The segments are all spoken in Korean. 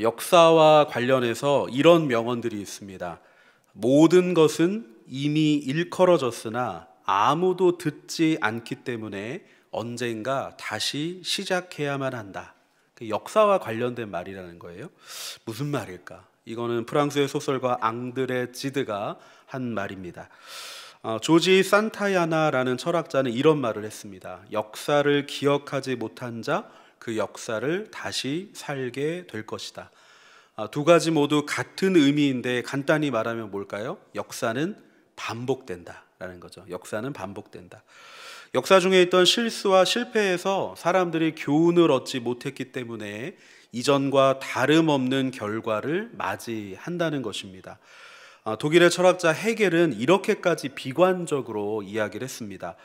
역사와 관련해서 이런 명언들이 있습니다. 모든 것은 이미 일컬어졌으나 아무도 듣지 않기 때문에 언젠가 다시 시작해야만 한다. 역사와 관련된 말이라는 거예요. 무슨 말일까? 이거는 프랑스의 소설가 앙드레 지드가 한 말입니다. 조지 산타야나라는 철학자는 이런 말을 했습니다. 역사를 기억하지 못한 자, 그 역사를 다시 살게 될 것이다. 두 가지 모두 같은 의미인데 간단히 말하면 뭘까요? 역사는 반복된다라는 거죠. 역사는 반복된다. 역사 중에 있던 실수와 실패에서 사람들이 교훈을 얻지 못했기 때문에 이전과 다름없는 결과를 맞이한다는 것입니다. 독일의 철학자 헤겔은 이렇게까지 비관적으로 이야기를 했습니다.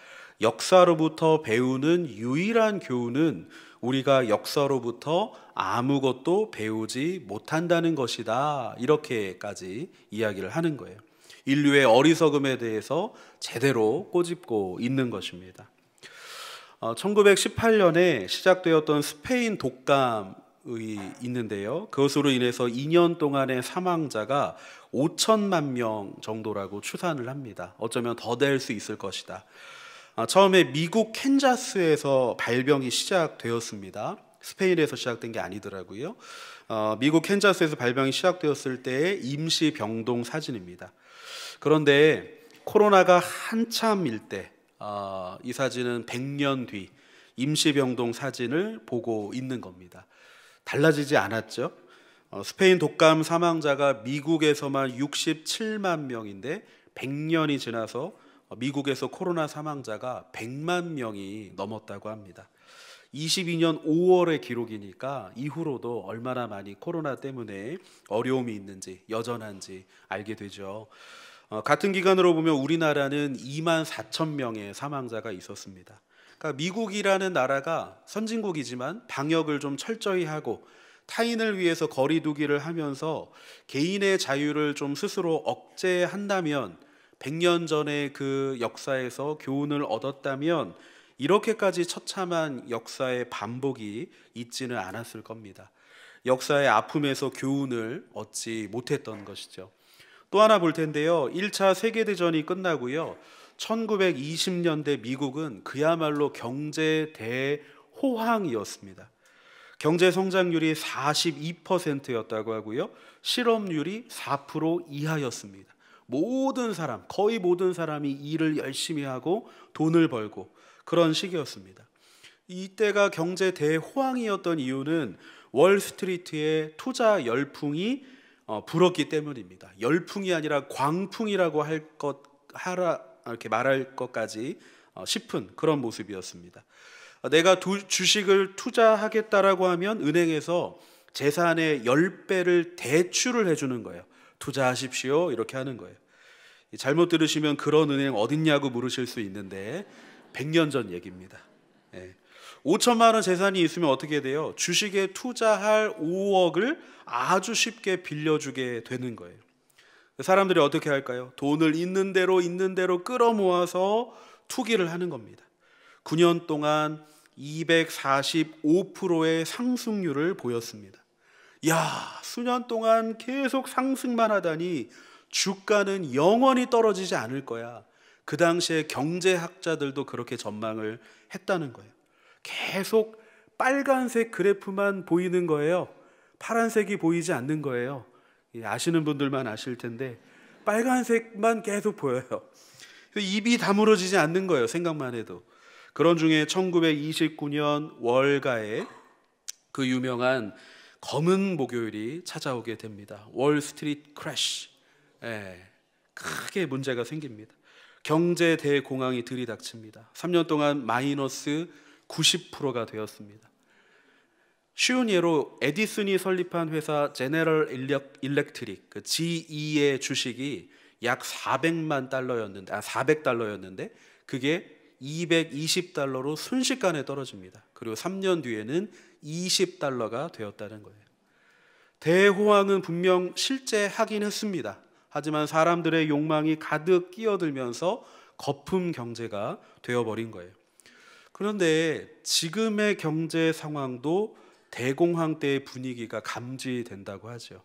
역사로부터 배우는 유일한 교훈은 우리가 역사로부터 아무것도 배우지 못한다는 것이다. 이렇게까지 이야기를 하는 거예요. 인류의 어리석음에 대해서 제대로 꼬집고 있는 것입니다. 1918년에 시작되었던 스페인 독감이 있는데요. 그것으로 인해서 2년 동안의 사망자가 5천만 명 정도라고 추산을 합니다. 어쩌면 더 될 수 있을 것이다. 처음에 미국 캔자스에서 발병이 시작되었습니다. 스페인에서 시작된 게 아니더라고요. 미국 캔자스에서 발병이 시작되었을 때의 임시병동 사진입니다. 그런데 코로나가 한참일 때, 이 사진은 100년 뒤 임시병동 사진을 보고 있는 겁니다. 달라지지 않았죠. 스페인 독감 사망자가 미국에서만 67만 명인데 100년이 지나서 미국에서 코로나 사망자가 100만 명이 넘었다고 합니다. 22년 5월의 기록이니까 이후로도 얼마나 많이 코로나 때문에 어려움이 있는지 여전한지 알게 되죠. 같은 기간으로 보면 우리나라는 2만 4천 명의 사망자가 있었습니다. 그러니까 미국이라는 나라가 선진국이지만 방역을 좀 철저히 하고 타인을 위해서 거리 두기를 하면서 개인의 자유를 좀 스스로 억제한다면 100년 전의 그 역사에서 교훈을 얻었다면 이렇게까지 처참한 역사의 반복이 있지는 않았을 겁니다. 역사의 아픔에서 교훈을 얻지 못했던 것이죠. 또 하나 볼 텐데요. 1차 세계대전이 끝나고요. 1920년대 미국은 그야말로 경제 대호황이었습니다. 경제 성장률이 42%였다고 하고요. 실업률이 4% 이하였습니다. 모든 사람, 거의 모든 사람이 일을 열심히 하고 돈을 벌고 그런 시기였습니다. 이때가 경제 대호황이었던 이유는 월스트리트의 투자 열풍이 불었기 때문입니다. 열풍이 아니라 광풍이라고 이렇게 말할 것까지 싶은 그런 모습이었습니다. 내가 주식을 투자하겠다라고 하면 은행에서 재산의 10배를 대출을 해주는 거예요. 투자하십시오 이렇게 하는 거예요. 잘못 들으시면 그런 은행 어딨냐고 물으실 수 있는데 100년 전 얘기입니다. 5천만 원 재산이 있으면 어떻게 돼요? 주식에 투자할 5억을 아주 쉽게 빌려주게 되는 거예요. 사람들이 어떻게 할까요? 돈을 있는 대로 끌어모아서 투기를 하는 겁니다. 9년 동안 245%의 상승률을 보였습니다. 수년 동안 계속 상승만 하다니 주가는 영원히 떨어지지 않을 거야. 그 당시에 경제학자들도 그렇게 전망을 했다는 거예요. 계속 빨간색 그래프만 보이는 거예요. 파란색이 보이지 않는 거예요. 아시는 분들만 아실 텐데 빨간색만 계속 보여요. 입이 다물어지지 않는 거예요. 생각만 해도. 그런 중에 1929년 월가에 그 유명한 검은 목요일이 찾아오게 됩니다. 월스트리트 크래시. 크게 문제가 생깁니다. 경제 대공황이 들이닥칩니다. 3년 동안 마이너스 90%가 되었습니다. 쉬운 예로 에디슨이 설립한 회사 제너럴 일렉트릭 그 GE의 주식이 약 400달러였는데 그게 220달러로 순식간에 떨어집니다. 그리고 3년 뒤에는 20달러가 되었다는 거예요. 대호황은 분명 실제하긴 했습니다. 하지만 사람들의 욕망이 가득 끼어들면서 거품 경제가 되어버린 거예요. 그런데 지금의 경제 상황도 대공황 때의 분위기가 감지된다고 하죠.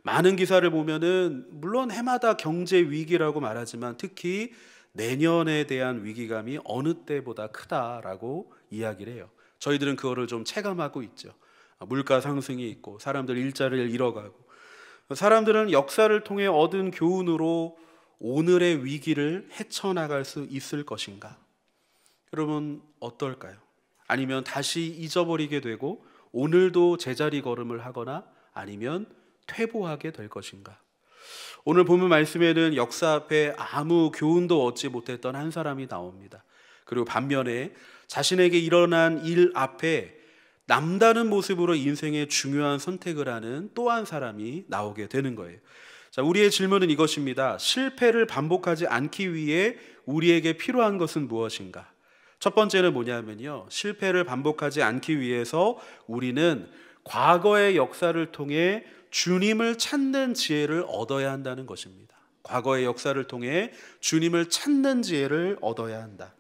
많은 기사를 보면은 물론 해마다 경제 위기라고 말하지만 특히 내년에 대한 위기감이 어느 때보다 크다라고 이야기를 해요. 저희들은 그거를 좀 체감하고 있죠. 물가 상승이 있고 사람들 일자리를 잃어가고, 사람들은 역사를 통해 얻은 교훈으로 오늘의 위기를 헤쳐나갈 수 있을 것인가? 여러분 어떨까요? 아니면 다시 잊어버리게 되고 오늘도 제자리 걸음을 하거나 아니면 퇴보하게 될 것인가? 오늘 본문 말씀에는 역사 앞에 아무 교훈도 얻지 못했던 한 사람이 나옵니다. 그리고 반면에 자신에게 일어난 일 앞에 남다른 모습으로 인생의 중요한 선택을 하는 또 한 사람이 나오게 되는 거예요. 자, 우리의 질문은 이것입니다. 실패를 반복하지 않기 위해 우리에게 필요한 것은 무엇인가? 첫 번째는 뭐냐면요, 실패를 반복하지 않기 위해서 우리는 과거의 역사를 통해 주님을 찾는 지혜를 얻어야 한다는 것입니다. 과거의 역사를 통해 주님을 찾는 지혜를 얻어야 한다.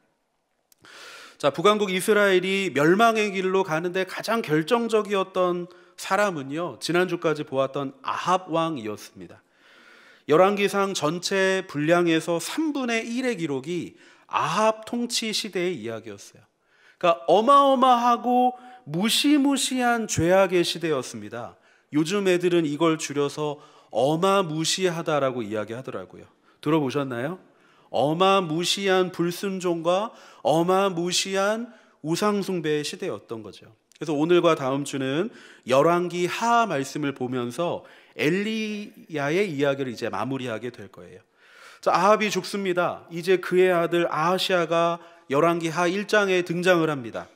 자, 북왕국 이스라엘이 멸망의 길로 가는데 가장 결정적이었던 사람은요, 지난주까지 보았던 아합 왕이었습니다. 열왕기상 전체 분량에서 3분의 1의 기록이 아합 통치 시대의 이야기였어요. 그러니까 어마어마하고 무시무시한 죄악의 시대였습니다. 요즘 애들은 이걸 줄여서 어마무시하다라고 이야기하더라고요. 들어보셨나요? 어마무시한 불순종과 어마무시한 우상숭배의 시대였던 거죠. 그래서 오늘과 다음 주는 열왕기 하 말씀을 보면서 엘리야의 이야기를 이제 마무리하게 될 거예요. 자, 아합이 죽습니다. 이제 그의 아들 아하시아가 열왕기 하 1장에 등장을 합니다.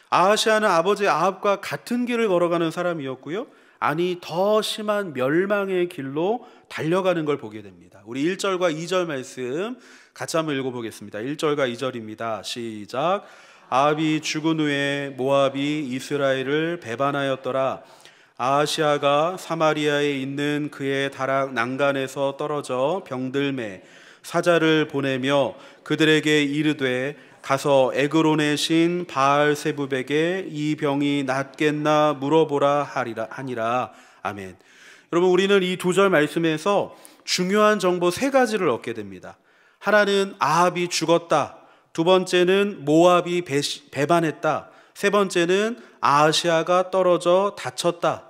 아하시아는 아버지 아합과 같은 길을 걸어가는 사람이었고요, 아니 더 심한 멸망의 길로 달려가는 걸 보게 됩니다. 우리 1절과 2절 말씀 같이 한번 읽어보겠습니다. 1절과 2절입니다. 시작. 아합이 죽은 후에 모압이 이스라엘을 배반하였더라. 아하시아가 사마리아에 있는 그의 다락 난간에서 떨어져 병들매 사자를 보내며 그들에게 이르되 가서 에그론의 신 바알세붑에게 이 병이 낫겠나 물어보라 하니라. 아멘. 여러분, 우리는 이 두 절 말씀에서 중요한 정보 세 가지를 얻게 됩니다. 하나는 아합이 죽었다, 두 번째는 모압이 배반했다, 세 번째는 아하시아가 떨어져 다쳤다.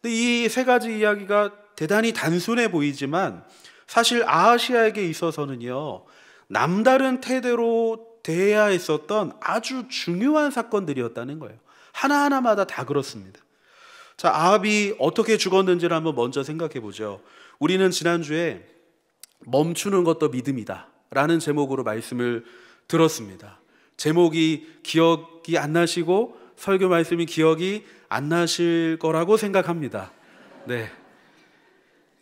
근데 이 세 가지 이야기가 대단히 단순해 보이지만 사실 아하시아에게 있어서는요, 남다른 태도로 대해야 했었던 아주 중요한 사건들이었다는 거예요. 하나하나마다 다 그렇습니다. 자, 아합이 어떻게 죽었는지를 한번 먼저 생각해 보죠. 우리는 지난주에 멈추는 것도 믿음이다 라는 제목으로 말씀을 들었습니다. 제목이 기억이 안 나시고 설교 말씀이 기억이 안 나실 거라고 생각합니다. 네.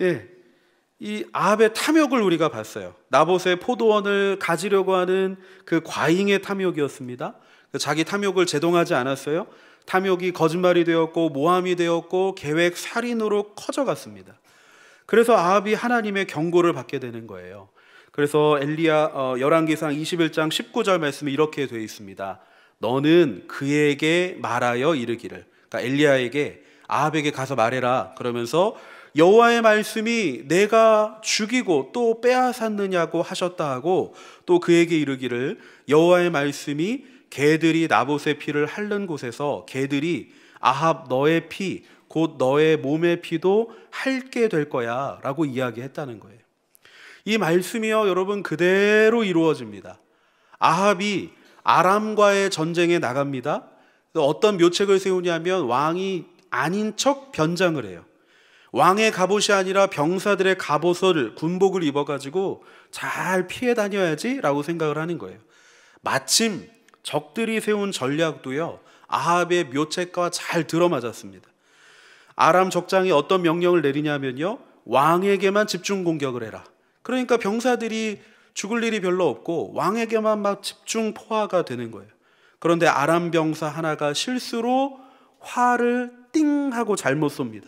예. 이 아합의 탐욕을 우리가 봤어요. 나봇의 포도원을 가지려고 하는 그 과잉의 탐욕이었습니다. 자기 탐욕을 제동하지 않았어요. 탐욕이 거짓말이 되었고 모함이 되었고 계획 살인으로 커져갔습니다. 그래서 아합이 하나님의 경고를 받게 되는 거예요. 그래서 열왕기상 21장 19절 말씀이 이렇게 되어 있습니다. 너는 그에게 말하여 이르기를, 그러니까 엘리야에게, 아합에게 가서 말해라. 그러면서 여호와의 말씀이 내가 죽이고 또 빼앗았느냐고 하셨다 하고, 또 그에게 이르기를 여호와의 말씀이 개들이 나봇의 피를 핥는 곳에서 개들이 아합 너의 피 곧 너의 몸의 피도 핥게 될 거야 라고 이야기했다는 거예요. 이 말씀이요, 여러분, 그대로 이루어집니다. 아합이 아람과의 전쟁에 나갑니다. 어떤 묘책을 세우냐면 왕이 아닌 척 변장을 해요. 왕의 갑옷이 아니라 병사들의 갑옷을, 군복을 입어가지고 잘 피해 다녀야지 라고 생각을 하는 거예요. 마침 적들이 세운 전략도요, 아합의 묘책과 잘 들어맞았습니다. 아람 적장이 어떤 명령을 내리냐면요, 왕에게만 집중 공격을 해라. 그러니까 병사들이 죽을 일이 별로 없고 왕에게만 막 집중 포화가 되는 거예요. 그런데 아람 병사 하나가 실수로 활을 띵 하고 잘못 쏩니다.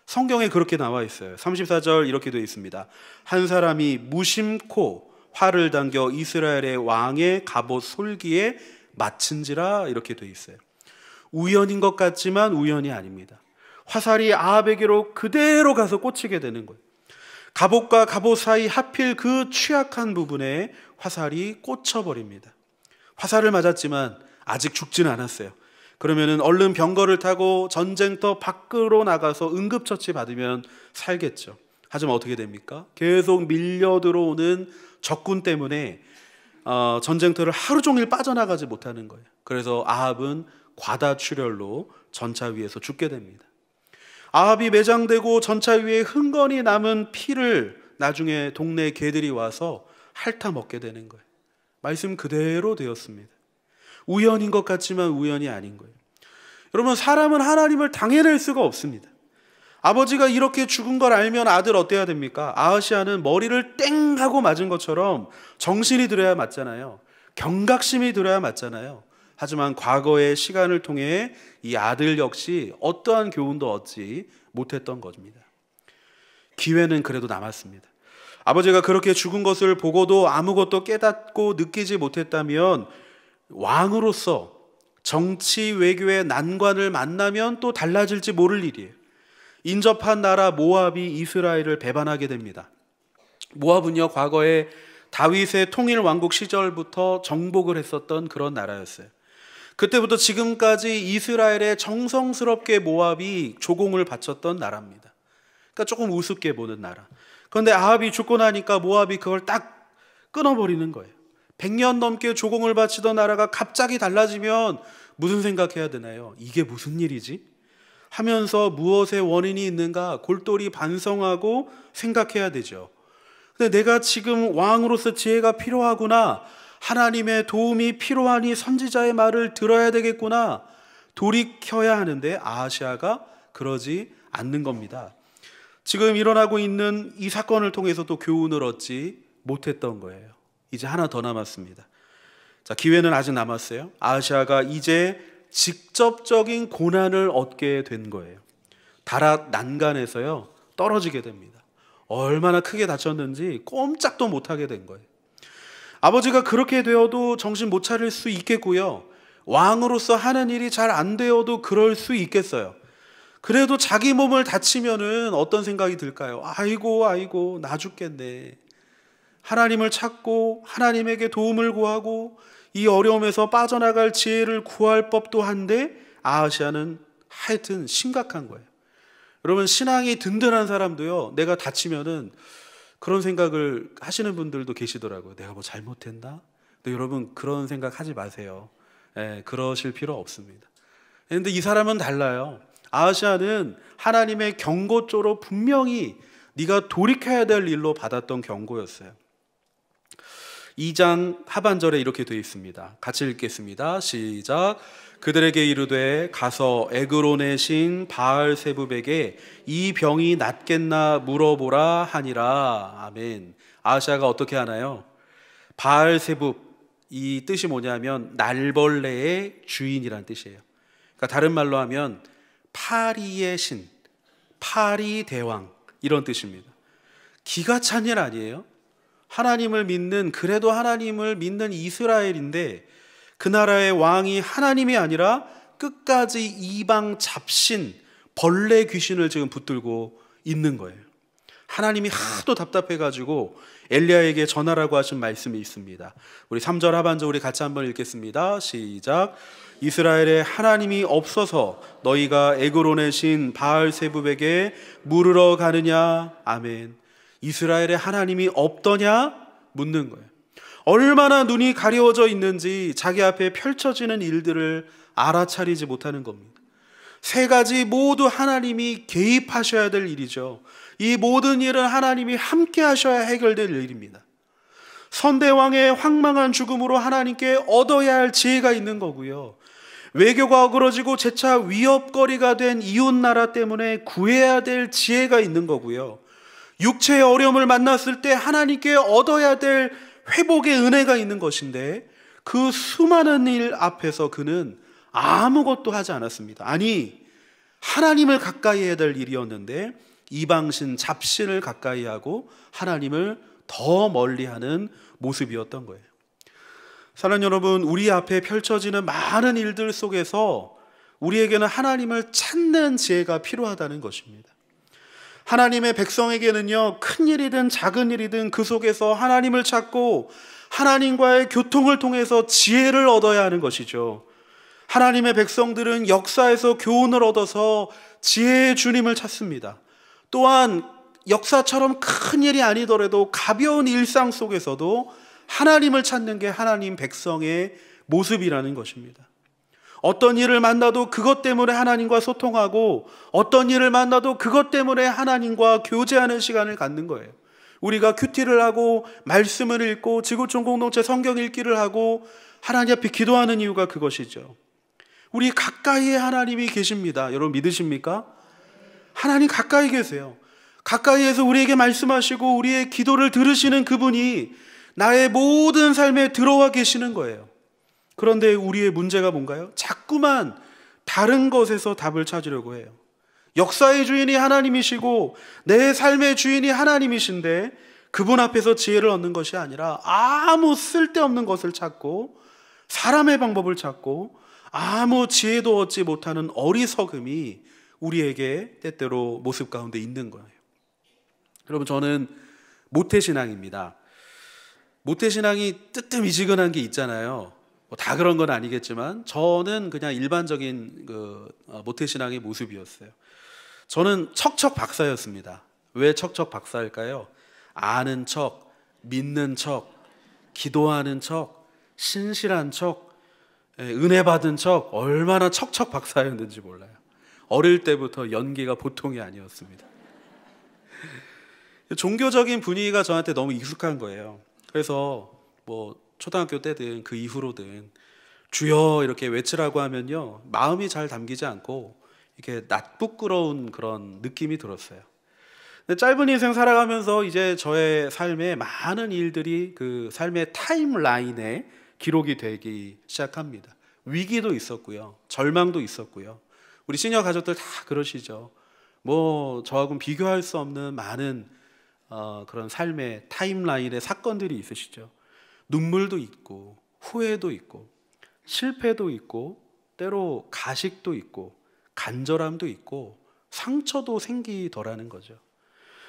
성경에 그렇게 나와 있어요. 34절 이렇게 되어 있습니다. 한 사람이 무심코 활을 당겨 이스라엘의 왕의 갑옷 솔기에 맞춘지라, 이렇게 되어 있어요. 우연인 것 같지만 우연이 아닙니다. 화살이 아합에게로 그대로 가서 꽂히게 되는 거예요. 갑옷과 갑옷 사이 하필 그 취약한 부분에 화살이 꽂혀버립니다. 화살을 맞았지만 아직 죽지는 않았어요. 그러면은 얼른 병거를 타고 전쟁터 밖으로 나가서 응급처치 받으면 살겠죠. 하지만 어떻게 됩니까? 계속 밀려 들어오는 적군 때문에 전쟁터를 하루 종일 빠져나가지 못하는 거예요. 그래서 아합은 과다출혈로 전차 위에서 죽게 됩니다. 아합이 매장되고 전차 위에 흥건히 남은 피를 나중에 동네 개들이 와서 핥아 먹게 되는 거예요. 말씀 그대로 되었습니다. 우연인 것 같지만 우연이 아닌 거예요. 여러분, 사람은 하나님을 당해낼 수가 없습니다. 아버지가 이렇게 죽은 걸 알면 아들 어때야 됩니까? 아하시아는 머리를 땡 하고 맞은 것처럼 정신이 들어야 맞잖아요. 경각심이 들어야 맞잖아요. 하지만 과거의 시간을 통해 이 아들 역시 어떠한 교훈도 얻지 못했던 것입니다. 기회는 그래도 남았습니다. 아버지가 그렇게 죽은 것을 보고도 아무것도 깨닫고 느끼지 못했다면 왕으로서 정치 외교의 난관을 만나면 또 달라질지 모를 일이에요. 인접한 나라 모압이 이스라엘을 배반하게 됩니다. 모압은요, 과거에 다윗의 통일 왕국 시절부터 정복을 했었던 그런 나라였어요. 그때부터 지금까지 이스라엘에 정성스럽게 모압이 조공을 바쳤던 나라입니다. 그러니까 조금 우습게 보는 나라. 그런데 아합이 죽고 나니까 모압이 그걸 딱 끊어버리는 거예요. 100년 넘게 조공을 바치던 나라가 갑자기 달라지면 무슨 생각해야 되나요? 이게 무슨 일이지? 하면서 무엇의 원인이 있는가 골똘히 반성하고 생각해야 되죠. 근데 내가 지금 왕으로서 지혜가 필요하구나, 하나님의 도움이 필요하니 선지자의 말을 들어야 되겠구나, 돌이켜야 하는데 아하시아가 그러지 않는 겁니다. 지금 일어나고 있는 이 사건을 통해서 또 교훈을 얻지 못했던 거예요. 이제 하나 더 남았습니다. 자, 기회는 아직 남았어요. 아하시아가 이제 직접적인 고난을 얻게 된 거예요. 다락 난간에서요 떨어지게 됩니다. 얼마나 크게 다쳤는지 꼼짝도 못하게 된 거예요. 아버지가 그렇게 되어도 정신 못 차릴 수 있겠고요, 왕으로서 하는 일이 잘 안 되어도 그럴 수 있겠어요. 그래도 자기 몸을 다치면은 어떤 생각이 들까요? 아이고 나 죽겠네. 하나님을 찾고 하나님에게 도움을 구하고 이 어려움에서 빠져나갈 지혜를 구할 법도 한데 아하시아는 하여튼 심각한 거예요. 여러분, 신앙이 든든한 사람도요, 내가 다치면은 그런 생각을 하시는 분들도 계시더라고요. 내가 뭐 잘못했나? 근데 여러분, 그런 생각 하지 마세요. 그러실 필요 없습니다. 그런데 이 사람은 달라요. 아하시아는 하나님의 경고조로 분명히 네가 돌이켜야 될 일로 받았던 경고였어요. 2장 하반절에 이렇게 되어 있습니다. 같이 읽겠습니다. 시작. 그들에게 이르되 가서 에그론의 신 바알세붑에게 이 병이 낫겠나 물어보라 하니라. 아멘. 아하시아가 어떻게 하나요? 바알세붑, 이 뜻이 뭐냐면 날벌레의 주인이란 뜻이에요. 그러니까 다른 말로 하면 파리의 신, 파리 대왕, 이런 뜻입니다. 기가 찬 일 아니에요? 하나님을 믿는, 그래도 하나님을 믿는 이스라엘인데 그 나라의 왕이 하나님이 아니라 끝까지 이방 잡신, 벌레 귀신을 지금 붙들고 있는 거예요. 하나님이 하도 답답해가지고 엘리야에게 전하라고 하신 말씀이 있습니다. 우리 3절 하반절 우리 같이 한번 읽겠습니다. 시작. 이스라엘에 하나님이 없어서 너희가 에그론의 신 바알세붑에게 물으러 가느냐? 아멘. 이스라엘에 하나님이 없더냐? 묻는 거예요. 얼마나 눈이 가려워져 있는지 자기 앞에 펼쳐지는 일들을 알아차리지 못하는 겁니다. 세 가지 모두 하나님이 개입하셔야 될 일이죠. 이 모든 일은 하나님이 함께 하셔야 해결될 일입니다. 선대왕의 황망한 죽음으로 하나님께 얻어야 할 지혜가 있는 거고요, 외교가 어그러지고 재차 위협거리가 된 이웃나라 때문에 구해야 될 지혜가 있는 거고요, 육체의 어려움을 만났을 때 하나님께 얻어야 될 회복의 은혜가 있는 것인데 그 수많은 일 앞에서 그는 아무것도 하지 않았습니다. 아니, 하나님을 가까이 해야 될 일이었는데 이방신 잡신을 가까이 하고 하나님을 더 멀리하는 모습이었던 거예요. 사랑하는 여러분, 우리 앞에 펼쳐지는 많은 일들 속에서 우리에게는 하나님을 찾는 지혜가 필요하다는 것입니다. 하나님의 백성에게는요, 큰 일이든 작은 일이든 그 속에서 하나님을 찾고 하나님과의 교통을 통해서 지혜를 얻어야 하는 것이죠. 하나님의 백성들은 역사에서 교훈을 얻어서 지혜의 주님을 찾습니다. 또한 역사처럼 큰 일이 아니더라도 가벼운 일상 속에서도 하나님을 찾는 게 하나님 백성의 모습이라는 것입니다. 어떤 일을 만나도 그것 때문에 하나님과 소통하고, 어떤 일을 만나도 그것 때문에 하나님과 교제하는 시간을 갖는 거예요. 우리가 큐티를 하고 말씀을 읽고 지구촌 공동체 성경 읽기를 하고 하나님 앞에 기도하는 이유가 그것이죠. 우리 가까이에 하나님이 계십니다. 여러분 믿으십니까? 하나님 가까이 계세요. 가까이에서 우리에게 말씀하시고 우리의 기도를 들으시는 그분이 나의 모든 삶에 들어와 계시는 거예요. 그런데 우리의 문제가 뭔가요? 자꾸만 다른 것에서 답을 찾으려고 해요. 역사의 주인이 하나님이시고 내 삶의 주인이 하나님이신데 그분 앞에서 지혜를 얻는 것이 아니라 아무 쓸데없는 것을 찾고 사람의 방법을 찾고 아무 지혜도 얻지 못하는 어리석음이 우리에게 때때로 모습 가운데 있는 거예요. 여러분, 저는 모태신앙입니다. 모태신앙이 뜨뜻미지근한 게 있잖아요. 다 그런 건 아니겠지만 저는 그냥 일반적인 모태신앙의 모습이었어요. 저는 척척 박사였습니다. 왜 척척 박사일까요? 아는 척, 믿는 척, 기도하는 척, 신실한 척, 은혜 받은 척, 얼마나 척척 박사였는지 몰라요. 어릴 때부터 연기가 보통이 아니었습니다. 종교적인 분위기가 저한테 너무 익숙한 거예요. 그래서 초등학교 때든 그 이후로든 주여 이렇게 외치라고 하면요, 마음이 잘 담기지 않고 이렇게 낯부끄러운 그런 느낌이 들었어요. 근데 짧은 인생 살아가면서 이제 저의 삶에 많은 일들이 그 삶의 타임라인에 기록이 되기 시작합니다. 위기도 있었고요, 절망도 있었고요. 우리 시니어 가족들 다 그러시죠. 저하고는 비교할 수 없는 많은 그런 삶의 타임라인의 사건들이 있으시죠. 눈물도 있고 후회도 있고 실패도 있고 때로 가식도 있고 간절함도 있고 상처도 생기더라는 거죠.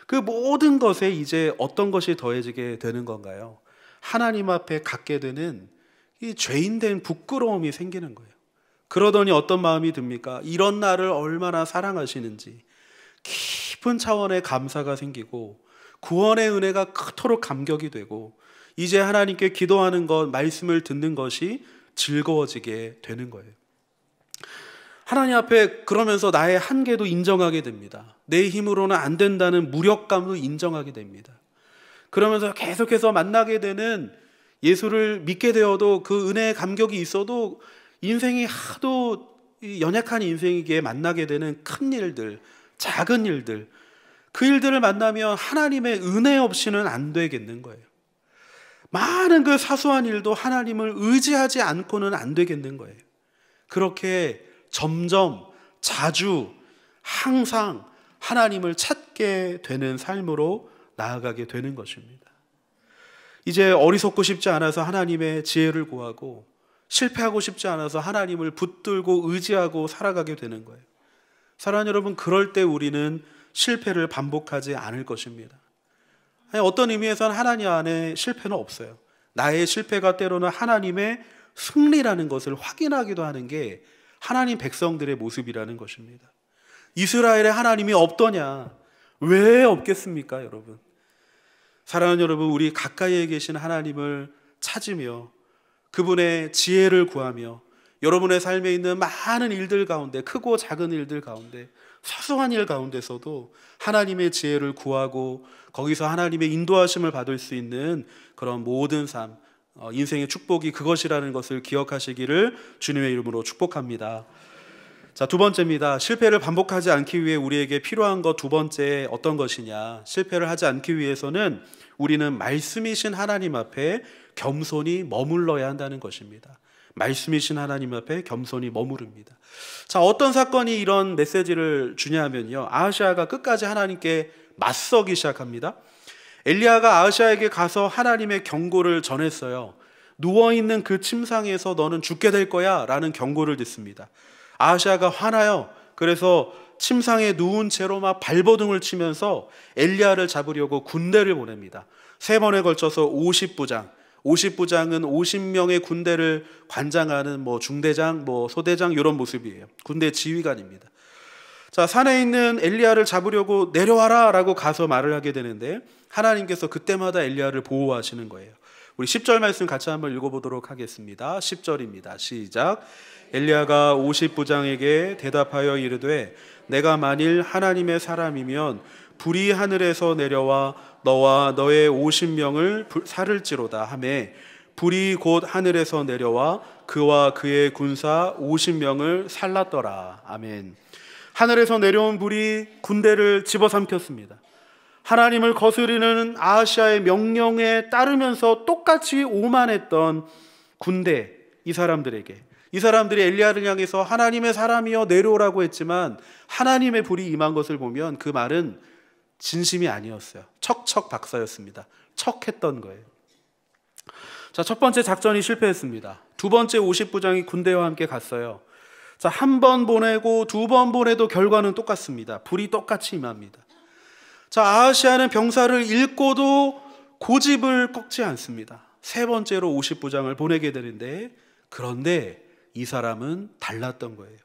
그 모든 것에 이제 어떤 것이 더해지게 되는 건가요? 하나님 앞에 갖게 되는 이 죄인된 부끄러움이 생기는 거예요. 그러더니 어떤 마음이 듭니까? 이런 나를 얼마나 사랑하시는지 깊은 차원의 감사가 생기고 구원의 은혜가 그토록 감격이 되고 이제 하나님께 기도하는 것, 말씀을 듣는 것이 즐거워지게 되는 거예요. 하나님 앞에 그러면서 나의 한계도 인정하게 됩니다. 내 힘으로는 안 된다는 무력감도 인정하게 됩니다. 그러면서 계속해서 만나게 되는, 예수를 믿게 되어도 그 은혜의 감격이 있어도 인생이 하도 연약한 인생이기에 만나게 되는 큰 일들, 작은 일들, 그 일들을 만나면 하나님의 은혜 없이는 안 되겠는 거예요. 많은 그 사소한 일도 하나님을 의지하지 않고는 안 되겠는 거예요. 그렇게 점점 자주 항상 하나님을 찾게 되는 삶으로 나아가게 되는 것입니다. 이제 어리석고 싶지 않아서 하나님의 지혜를 구하고 실패하고 싶지 않아서 하나님을 붙들고 의지하고 살아가게 되는 거예요. 사랑하는 여러분, 그럴 때 우리는 실패를 반복하지 않을 것입니다. 어떤 의미에서는 하나님 안에 실패는 없어요. 나의 실패가 때로는 하나님의 승리라는 것을 확인하기도 하는 게 하나님 백성들의 모습이라는 것입니다. 이스라엘의 하나님이 없더냐? 왜 없겠습니까, 여러분? 사랑하는 여러분, 우리 가까이에 계신 하나님을 찾으며 그분의 지혜를 구하며 여러분의 삶에 있는 많은 일들 가운데, 크고 작은 일들 가운데, 사소한 일 가운데서도 하나님의 지혜를 구하고 거기서 하나님의 인도하심을 받을 수 있는 그런 모든 삶, 인생의 축복이 그것이라는 것을 기억하시기를 주님의 이름으로 축복합니다. 자, 두 번째입니다. 실패를 반복하지 않기 위해 우리에게 필요한 것 두 번째 어떤 것이냐? 실패를 하지 않기 위해서는 우리는 말씀이신 하나님 앞에 겸손히 머물러야 한다는 것입니다. 말씀이신 하나님 앞에 겸손히 머무릅니다. 자, 어떤 사건이 이런 메시지를 주냐면요, 아하시아가 끝까지 하나님께 맞서기 시작합니다. 엘리야가 아하시아에게 가서 하나님의 경고를 전했어요. 누워있는 그 침상에서 너는 죽게 될 거야 라는 경고를 듣습니다. 아하시아가 화나요. 그래서 침상에 누운 채로 막 발버둥을 치면서 엘리야를 잡으려고 군대를 보냅니다. 3번에 걸쳐서 50부장, 50부장은 50명의 군대를 관장하는 중대장, 소대장 이런 모습이에요. 군대 지휘관입니다. 자, 산에 있는 엘리야를 잡으려고 내려와라 라고 가서 말을 하게 되는데 하나님께서 그때마다 엘리야를 보호하시는 거예요. 우리 10절 말씀 같이 한번 읽어보도록 하겠습니다. 10절입니다. 시작. 엘리야가 50부장에게 대답하여 이르되 내가 만일 하나님의 사람이면 불이 하늘에서 내려와 너와 너의 50명을 살을지로다 하매 불이 곧 하늘에서 내려와 그와 그의 군사 50명을 살랐더라. 아멘. 하늘에서 내려온 불이 군대를 집어삼켰습니다. 하나님을 거스르는 아하시아의 명령에 따르면서 똑같이 오만했던 군대, 이 사람들이 엘리야를 향해서 하나님의 사람이여 내려오라고 했지만 하나님의 불이 임한 것을 보면 그 말은 진심이 아니었어요. 척척 박사였습니다. 척했던 거예요. 자, 첫 번째 작전이 실패했습니다. 두 번째 50부장이 군대와 함께 갔어요. 자, 한 번 보내고 두 번 보내도 결과는 똑같습니다. 불이 똑같이 임합니다. 자, 아하시아는 병사를 잃고도 고집을 꺾지 않습니다. 세 번째로 50부장을 보내게 되는데 그런데 이 사람은 달랐던 거예요.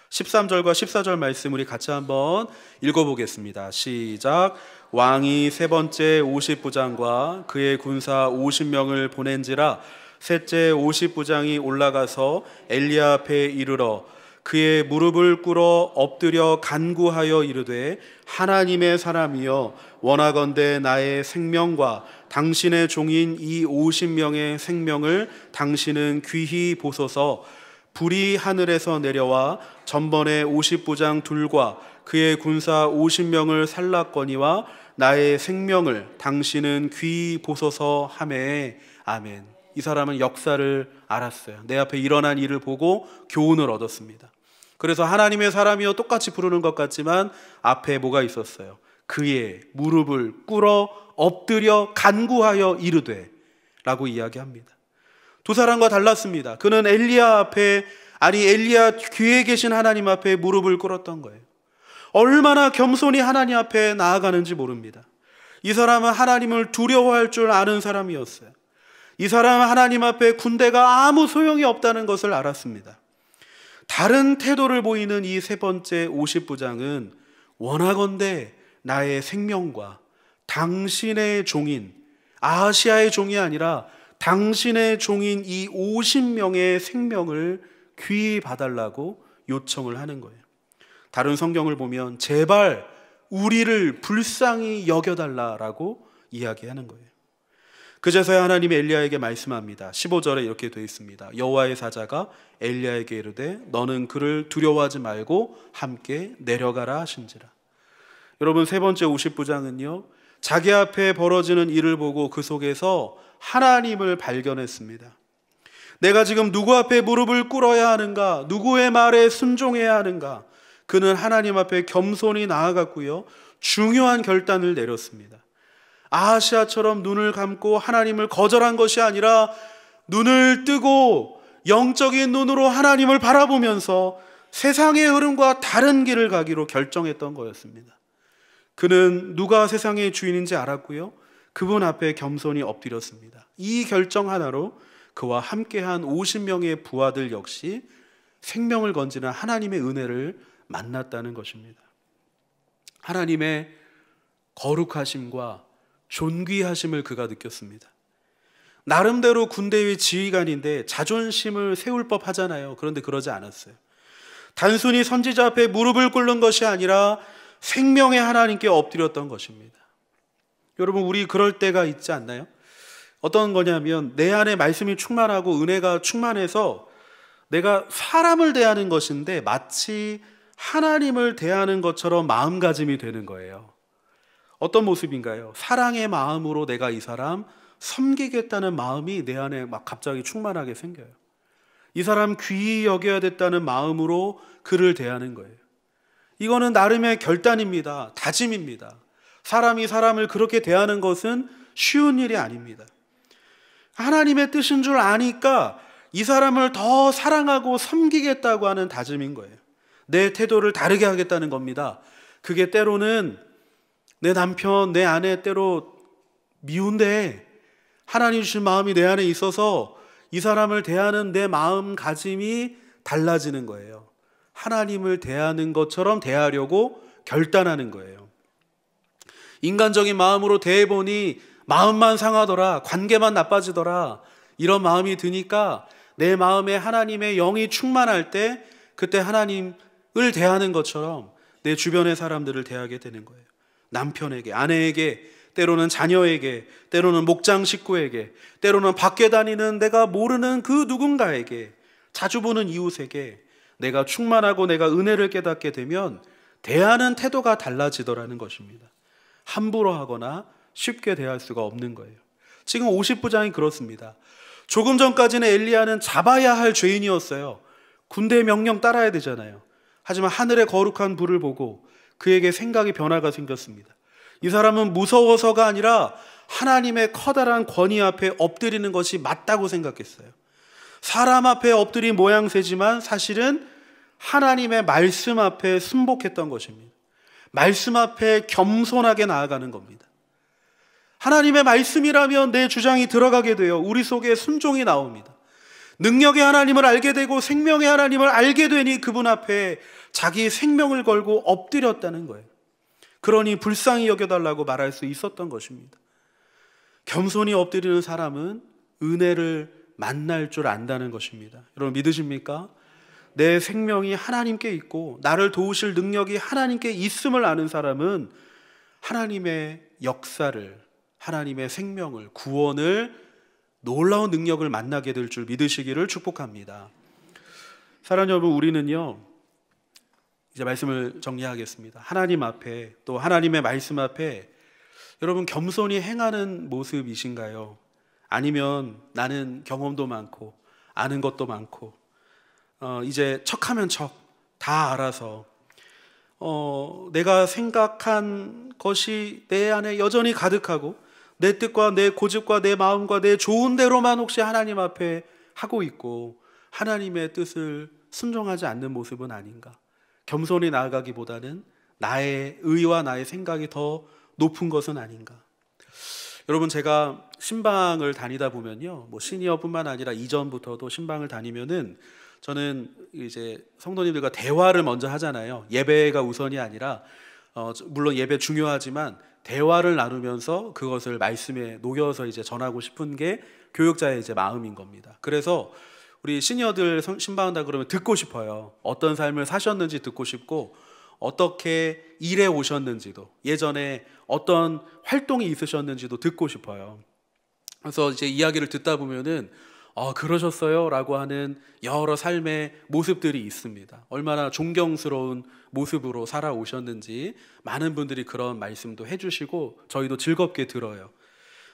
13절과 14절 말씀 우리 같이 한번 읽어보겠습니다. 시작. 왕이 세 번째 50부장과 그의 군사 50명을 보낸지라 셋째 50부장이 올라가서 엘리야 앞에 이르러 그의 무릎을 꿇어 엎드려 간구하여 이르되 하나님의 사람이여 원하건대 나의 생명과 당신의 종인 이 50명의 생명을 당신은 귀히 보소서. 불이 하늘에서 내려와 전번에 50부장 둘과 그의 군사 50명을 살랐거니와 나의 생명을 당신은 귀히 보소서 하매. 아멘. 이 사람은 역사를 알았어요. 내 앞에 일어난 일을 보고 교훈을 얻었습니다. 그래서 하나님의 사람이여 똑같이 부르는 것 같지만 앞에 뭐가 있었어요? 그의 무릎을 꿇어 엎드려 간구하여 이르되 라고 이야기합니다. 두 사람과 달랐습니다. 그는 엘리야 귀에 계신 하나님 앞에 무릎을 꿇었던 거예요. 얼마나 겸손히 하나님 앞에 나아가는지 모릅니다. 이 사람은 하나님을 두려워할 줄 아는 사람이었어요. 이 사람은 하나님 앞에 군대가 아무 소용이 없다는 것을 알았습니다. 다른 태도를 보이는 이 세 번째 50부장은 원하건대 나의 생명과 당신의 종인 아하시아의 종이 아니라 당신의 종인 이 50명의 생명을 귀히 봐달라고 요청을 하는 거예요. 다른 성경을 보면 제발 우리를 불쌍히 여겨달라라고 이야기하는 거예요. 그제서야 하나님이 엘리야에게 말씀합니다. 15절에 이렇게 되어 있습니다. 여호와의 사자가 엘리야에게 이르되 너는 그를 두려워하지 말고 함께 내려가라 하신지라. 여러분, 세 번째 50부장은요 자기 앞에 벌어지는 일을 보고 그 속에서 하나님을 발견했습니다. 내가 지금 누구 앞에 무릎을 꿇어야 하는가? 누구의 말에 순종해야 하는가? 그는 하나님 앞에 겸손히 나아갔고요 중요한 결단을 내렸습니다. 아하시아처럼 눈을 감고 하나님을 거절한 것이 아니라 눈을 뜨고 영적인 눈으로 하나님을 바라보면서 세상의 흐름과 다른 길을 가기로 결정했던 거였습니다. 그는 누가 세상의 주인인지 알았고요 그분 앞에 겸손히 엎드렸습니다. 이 결정 하나로 그와 함께한 50명의 부하들 역시 생명을 건지는 하나님의 은혜를 만났다는 것입니다. 하나님의 거룩하심과 존귀하심을 그가 느꼈습니다. 나름대로 군대의 지휘관인데 자존심을 세울 법 하잖아요. 그런데 그러지 않았어요. 단순히 선지자 앞에 무릎을 꿇는 것이 아니라 생명의 하나님께 엎드렸던 것입니다. 여러분, 우리 그럴 때가 있지 않나요? 어떤 거냐면 내 안에 말씀이 충만하고 은혜가 충만해서 내가 사람을 대하는 것인데 마치 하나님을 대하는 것처럼 마음가짐이 되는 거예요. 어떤 모습인가요? 사랑의 마음으로 내가 이 사람 섬기겠다는 마음이 내 안에 막 갑자기 충만하게 생겨요. 이 사람 귀히 여겨야 됐다는 마음으로 그를 대하는 거예요. 이거는 나름의 결단입니다. 다짐입니다. 사람이 사람을 그렇게 대하는 것은 쉬운 일이 아닙니다. 하나님의 뜻인 줄 아니까 이 사람을 더 사랑하고 섬기겠다고 하는 다짐인 거예요. 내 태도를 다르게 하겠다는 겁니다. 그게 때로는 내 남편, 내 아내 때로 미운데 하나님 주신 마음이 내 안에 있어서 이 사람을 대하는 내 마음가짐이 달라지는 거예요. 하나님을 대하는 것처럼 대하려고 결단하는 거예요. 인간적인 마음으로 대해보니 마음만 상하더라, 관계만 나빠지더라, 이런 마음이 드니까 내 마음에 하나님의 영이 충만할 때 그때 하나님을 대하는 것처럼 내 주변의 사람들을 대하게 되는 거예요. 남편에게, 아내에게, 때로는 자녀에게, 때로는 목장 식구에게, 때로는 밖에 다니는 내가 모르는 그 누군가에게, 자주 보는 이웃에게 내가 충만하고 내가 은혜를 깨닫게 되면 대하는 태도가 달라지더라는 것입니다. 함부로 하거나 쉽게 대할 수가 없는 거예요. 지금 50부장이 그렇습니다. 조금 전까지는 엘리야는 잡아야 할 죄인이었어요. 군대 명령 따라야 되잖아요. 하지만 하늘의 거룩한 불을 보고 그에게 생각의 변화가 생겼습니다. 이 사람은 무서워서가 아니라 하나님의 커다란 권위 앞에 엎드리는 것이 맞다고 생각했어요. 사람 앞에 엎드린 모양새지만 사실은 하나님의 말씀 앞에 순복했던 것입니다. 말씀 앞에 겸손하게 나아가는 겁니다. 하나님의 말씀이라면 내 주장이 들어가게 되어 우리 속에 순종이 나옵니다. 능력의 하나님을 알게 되고 생명의 하나님을 알게 되니 그분 앞에 자기 생명을 걸고 엎드렸다는 거예요. 그러니 불쌍히 여겨달라고 말할 수 있었던 것입니다. 겸손히 엎드리는 사람은 은혜를 만날 줄 안다는 것입니다. 여러분 믿으십니까? 내 생명이 하나님께 있고 나를 도우실 능력이 하나님께 있음을 아는 사람은 하나님의 역사를, 하나님의 생명을, 구원을, 놀라운 능력을 만나게 될 줄 믿으시기를 축복합니다. 사랑하는 여러분, 우리는요 이제 말씀을 정리하겠습니다. 하나님 앞에, 또 하나님의 말씀 앞에 여러분 겸손히 행하는 모습이신가요? 아니면 나는 경험도 많고 아는 것도 많고 이제 척하면 척 다 알아서 내가 생각한 것이 내 안에 여전히 가득하고 내 뜻과 내 고집과 내 마음과 내 좋은 대로만 혹시 하나님 앞에 하고 있고 하나님의 뜻을 순종하지 않는 모습은 아닌가? 겸손히 나아가기보다는 나의 의와 나의 생각이 더 높은 것은 아닌가? 여러분, 제가 신방을 다니다 보면요, 뭐 시니어뿐만 아니라 이전부터도 신방을 다니면은 저는 이제 성도님들과 대화를 먼저 하잖아요. 예배가 우선이 아니라 물론 예배 중요하지만 대화를 나누면서 그것을 말씀에 녹여서 이제 전하고 싶은 게 교육자의 이제 마음인 겁니다. 그래서 우리 시니어들 신방한다 그러면 듣고 싶어요. 어떤 삶을 사셨는지 듣고 싶고 어떻게 일해 오셨는지도, 예전에 어떤 활동이 있으셨는지도 듣고 싶어요. 그래서 이제 이야기를 듣다 보면은 그러셨어요 라고 하는 여러 삶의 모습들이 있습니다. 얼마나 존경스러운 모습으로 살아오셨는지 많은 분들이 그런 말씀도 해주시고 저희도 즐겁게 들어요.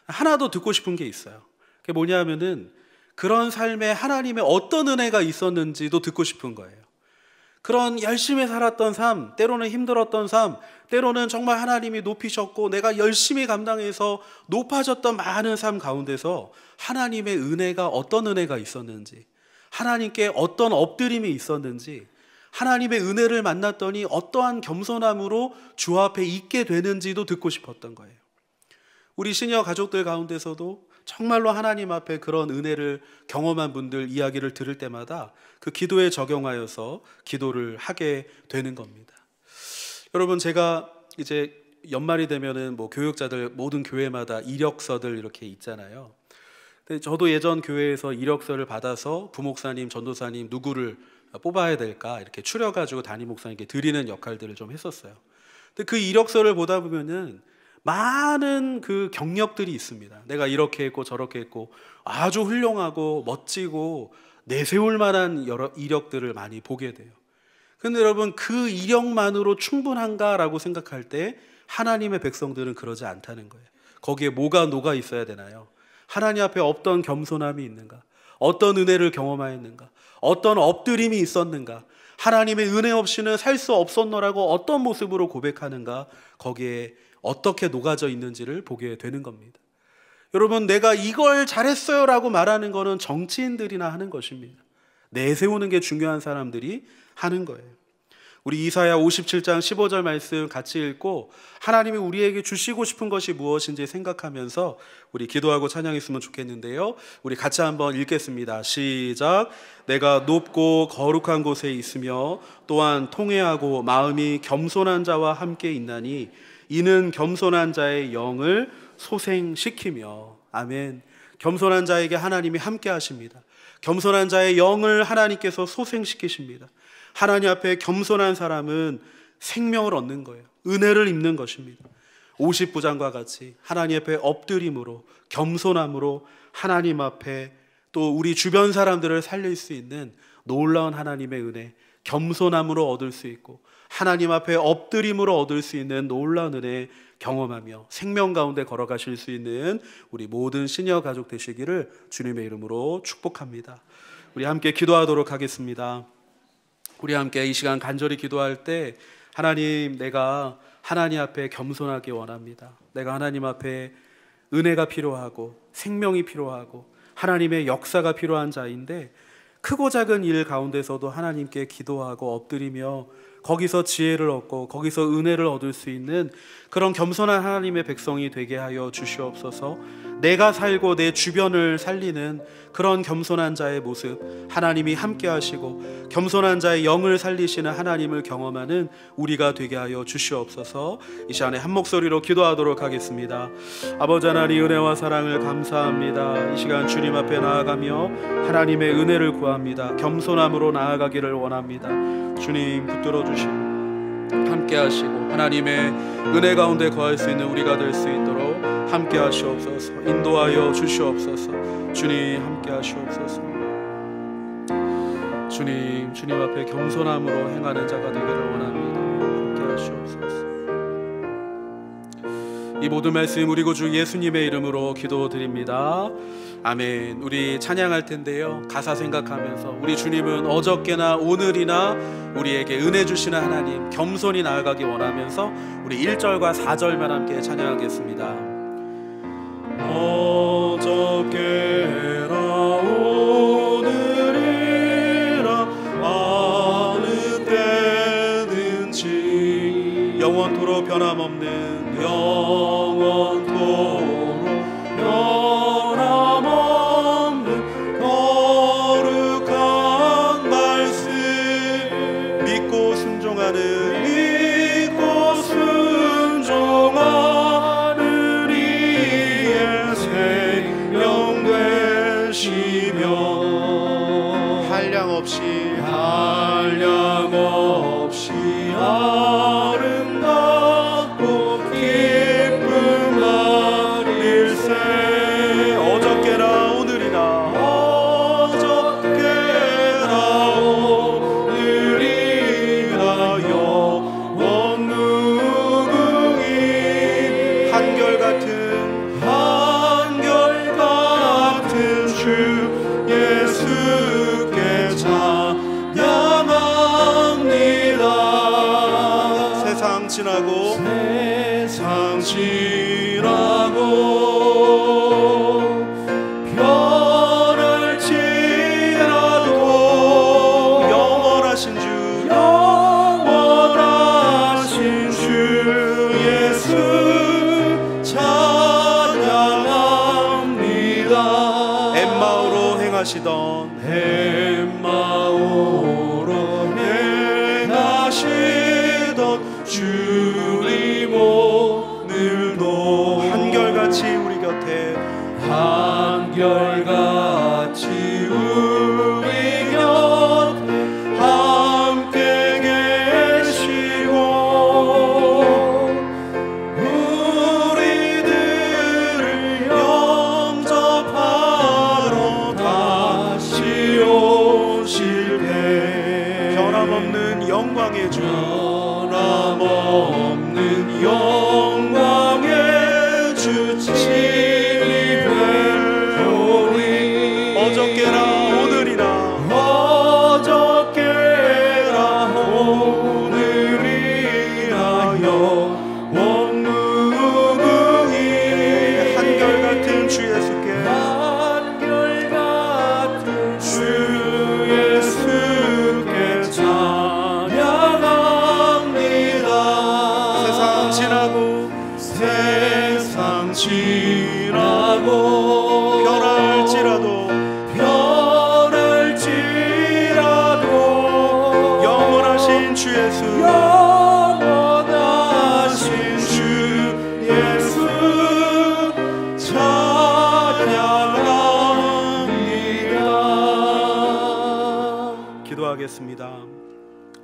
하나도 듣고 싶은 게 있어요. 그게 뭐냐면은 그런 삶에 하나님의 어떤 은혜가 있었는지도 듣고 싶은 거예요. 그런 열심히 살았던 삶, 때로는 힘들었던 삶, 때로는 정말 하나님이 높이셨고 내가 열심히 감당해서 높아졌던 많은 삶 가운데서 하나님의 은혜가 어떤 은혜가 있었는지, 하나님께 어떤 엎드림이 있었는지, 하나님의 은혜를 만났더니 어떠한 겸손함으로 주 앞에 있게 되는지도 듣고 싶었던 거예요. 우리 시니어 가족들 가운데서도 정말로 하나님 앞에 그런 은혜를 경험한 분들 이야기를 들을 때마다 그 기도에 적용하여서 기도를 하게 되는 겁니다. 여러분, 제가 이제 연말이 되면은 뭐 교육자들 모든 교회마다 이력서들 이렇게 있잖아요. 근데 저도 예전 교회에서 이력서를 받아서 부목사님, 전도사님 누구를 뽑아야 될까 이렇게 추려가지고 담임 목사님께 드리는 역할들을 좀 했었어요. 근데 그 이력서를 보다 보면은 많은 그 경력들이 있습니다. 내가 이렇게 했고 저렇게 했고 아주 훌륭하고 멋지고 내세울 만한 여러 이력들을 많이 보게 돼요. 근데 여러분, 그 이력만으로 충분한가라고 생각할 때 하나님의 백성들은 그러지 않다는 거예요. 거기에 뭐가 녹아 있어야 되나요? 하나님 앞에 어떤 겸손함이 있는가? 어떤 은혜를 경험하였는가? 어떤 엎드림이 있었는가? 하나님의 은혜 없이는 살 수 없었노라고 어떤 모습으로 고백하는가? 거기에 어떻게 녹아져 있는지를 보게 되는 겁니다. 여러분, 내가 이걸 잘했어요 라고 말하는 거는 정치인들이나 하는 것입니다. 내세우는 게 중요한 사람들이 하는 거예요. 우리 이사야 57장 15절 말씀 같이 읽고 하나님이 우리에게 주시고 싶은 것이 무엇인지 생각하면서 우리 기도하고 찬양했으면 좋겠는데요. 우리 같이 한번 읽겠습니다. 시작. 내가 높고 거룩한 곳에 있으며 또한 통회하고 마음이 겸손한 자와 함께 있나니 이는 겸손한 자의 영을 소생시키며. 아멘. 겸손한 자에게 하나님이 함께 하십니다. 겸손한 자의 영을 하나님께서 소생시키십니다. 하나님 앞에 겸손한 사람은 생명을 얻는 거예요. 은혜를 입는 것입니다. 50부장과 같이 하나님 앞에 엎드림으로, 겸손함으로 하나님 앞에 또 우리 주변 사람들을 살릴 수 있는 놀라운 하나님의 은혜, 겸손함으로 얻을 수 있고 하나님 앞에 엎드림으로 얻을 수 있는 놀라운 은혜 경험하며 생명 가운데 걸어가실 수 있는 우리 모든 시니어 가족 되시기를 주님의 이름으로 축복합니다. 우리 함께 기도하도록 하겠습니다. 우리 함께 이 시간 간절히 기도할 때 하나님, 내가 하나님 앞에 겸손하기 원합니다. 내가 하나님 앞에 은혜가 필요하고 생명이 필요하고 하나님의 역사가 필요한 자인데 크고 작은 일 가운데서도 하나님께 기도하고 엎드리며 거기서 지혜를 얻고 거기서 은혜를 얻을 수 있는 그런 겸손한 하나님의 백성이 되게 하여 주시옵소서. 내가 살고 내 주변을 살리는 그런 겸손한 자의 모습 하나님이 함께 하시고 겸손한 자의 영을 살리시는 하나님을 경험하는 우리가 되게 하여 주시옵소서. 이 시간에 한 목소리로 기도하도록 하겠습니다. 아버지 하나님, 은혜와 사랑을 감사합니다. 이 시간 주님 앞에 나아가며 하나님의 은혜를 구합니다. 겸손함으로 나아가기를 원합니다. 주님 붙들어 주시고 함께 하시고 하나님의 은혜 가운데 거할 수 있는 우리가 될 수 있도록 함께 하시옵소서. 인도하여 주시옵소서. 주님 함께 하시옵소서. 주님 앞에 겸손함으로 행하는 자가 되기를 원합니다. 함께 하시옵소서. 이 모든 말씀 우리 구주 예수님의 이름으로 기도드립니다. 아멘. 우리 찬양할 텐데요, 가사 생각하면서 우리 주님은 어저께나 오늘이나 우리에게 은혜 주시는 하나님, 겸손히 나아가기 원하면서 우리 1절과 4절만 함께 찬양하겠습니다. 어저께나 오늘이나 어느 때든지 영원토록 변함없는 영원토록 변함없는 거룩한 말씀 믿고 순종하는 이의 생명 되시며 한량 없이 아름답고 기쁨 말일세. 어저께나 오늘이나 영원 무궁히 한결같은 주 예수께 찬양합니다. 세상 지나고 변할지라도 영원하신 주 예수 찬양합니다. 엠마오로 행하시던 주님 오늘도 한결같이 우리 곁에 함께 계시고 우리들을 영접하러 다시 오실 때 변함없는 영광의 주 진리되오니 어저께나 오늘이나 영원 무궁히 한결같은 주 예수께 찬양하 영원하신 주 예수 찬양합니다. 기도하겠습니다.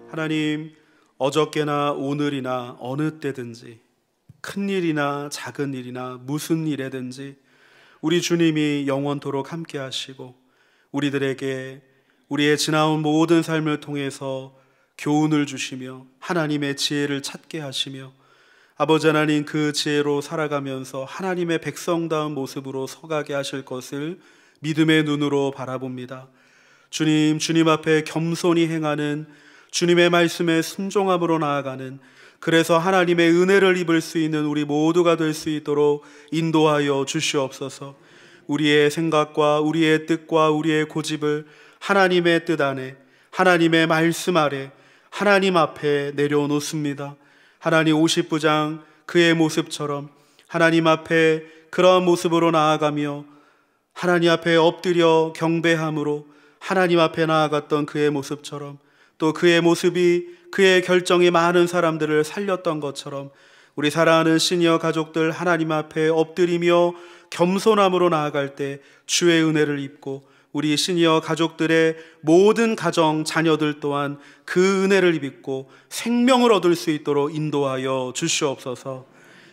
하나님, 어저께나 오늘이나 어느 때든지 큰 일이나 작은 일이나 무슨 일에든지 우리 주님이 영원토록 함께 하시고 우리들에게 우리의 지나온 모든 삶을 통해서 교훈을 주시며 하나님의 지혜를 찾게 하시며 아버지 하나님, 그 지혜로 살아가면서 하나님의 백성다운 모습으로 서가게 하실 것을 믿음의 눈으로 바라봅니다. 주님, 주님 앞에 겸손히 행하는, 주님의 말씀에 순종함으로 나아가는, 그래서 하나님의 은혜를 입을 수 있는 우리 모두가 될 수 있도록 인도하여 주시옵소서. 우리의 생각과 우리의 뜻과 우리의 고집을 하나님의 뜻 안에, 하나님의 말씀 아래, 하나님 앞에 내려놓습니다. 하나님, 50부장 그의 모습처럼 하나님 앞에 그러한 모습으로 나아가며 하나님 앞에 엎드려 경배함으로 하나님 앞에 나아갔던 그의 모습처럼, 또 그의 모습이, 그의 결정이 많은 사람들을 살렸던 것처럼 우리 사랑하는 시니어 가족들 하나님 앞에 엎드리며 겸손함으로 나아갈 때 주의 은혜를 입고 우리 시니어 가족들의 모든 가정 자녀들 또한 그 은혜를 입고 생명을 얻을 수 있도록 인도하여 주시옵소서.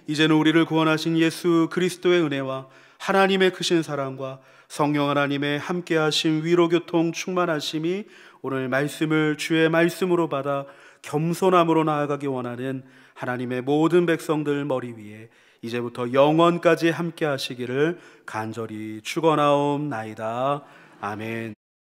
이제는 우리를 구원하신 예수 그리스도의 은혜와 하나님의 크신 사랑과 성령 하나님의 함께하심, 위로교통 충만하심이 오늘 말씀을 주의 말씀으로 받아 겸손함으로 나아가기 원하는 하나님의 모든 백성들 머리 위에 이제부터 영원까지 함께 하시기를 간절히 축원하옵나이다. 아멘.